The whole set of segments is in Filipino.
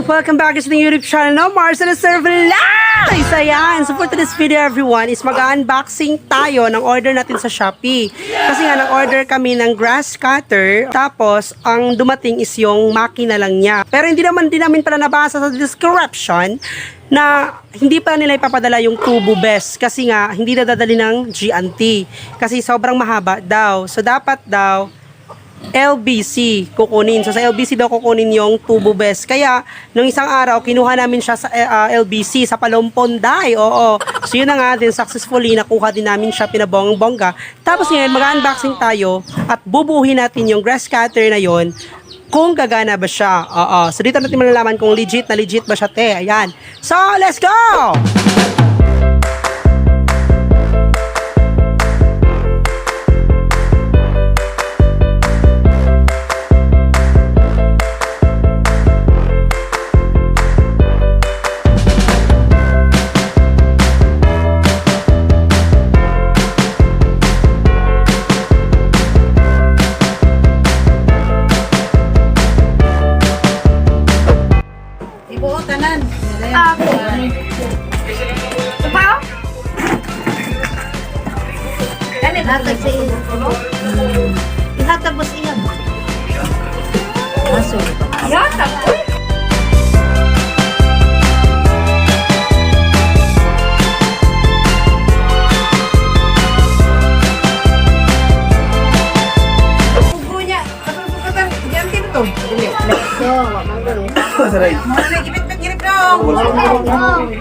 Welcome back to the YouTube channel no Marcel Server Live! Ayan, so for today's video everyone is mag-unboxing tayo ng order natin sa Shopee. Kasi nga nag-order kami ng grass cutter, tapos ang dumating is yung MAKI na lang niya. Pero hindi namin pala nabasa sa description na hindi pa nila ipapadala yung tubo best kasi nga hindi nadadali ng G&T kasi sobrang mahaba daw. So dapat daw LBC kukunin. So sa LBC daw kukunin yung tubo best. Kaya nung isang araw kinuha namin siya sa LBC sa Palomponday. Oo. So yun na nga din, successfully nakuha din namin siya, pinabongga. Tapos ngayon mag-unboxing tayo at bubuhin natin yung grass cutter na yon kung gagana ba siya. Oo. So dito natin malalaman kung legit ba siya, te. Ayan. So let's go! Ihatag sa iyo. Ihatag mo sa iyo. Aso. Ihatag. Pugunya, kasang-sukatan. Diyan din ito. So, mamagay. Masaray. Masaray, gipit-gipit dong.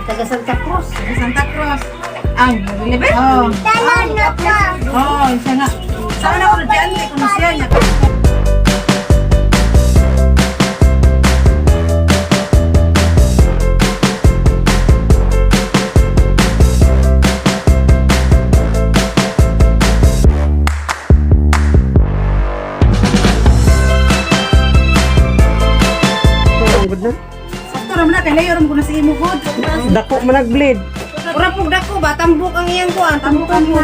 Taga Santa Cruz. Santa Cruz. Ang, nalilibit? Oo. Oo, isa nga. Saan ako na dyan? Kung siya niya. Sakto naman natin. Layoran ko na sa imo good. Dako man nag-bleed. Ura pug dako ba? Tambok ang iyang kuan. Tambukan mo.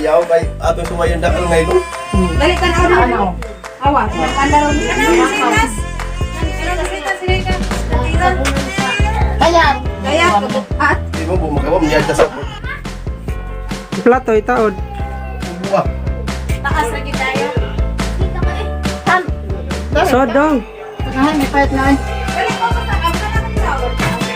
Ayaw kay ato sumayon dakal ngayon. Dali kan ano? Awa, pandaro ni sitas. Sitas. Kaya at Di mo bumagawa niya sa Plato itaod. buwa. taas lagi tayo. Sodong. Ay, may pahit na. Dali ko sa kamera na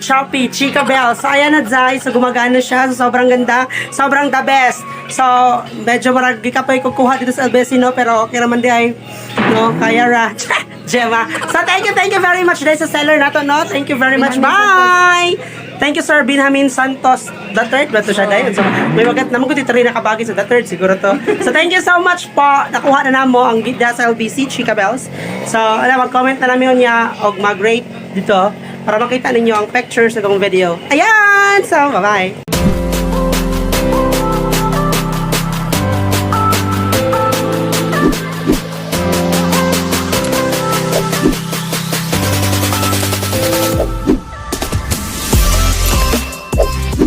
Shopee, Chika Bell. So, ayan na, Zay. So, gumagana siya. So, sobrang ganda. Sobrang the best. So, medyo maragi ka pa kukuha dito sa LBC, no? Pero, okay naman di ay, no? Kaya ra. Gemma. So, thank you very much dahil sa seller nato, no? Thank you very much. Bye! Thank you, Sir Binhamin Santos the third. Bato siya dahil. So, may magat naman ko dito rin nakabagi sa the third, siguro to. So, thank you so much po. Nakuha na namo ang gida sa LBC, Chika Bells. So, mag-comment na namin niya o mag-rate dito para makita ninyo ang pictures sa itong video. Ayan! So, bye-bye!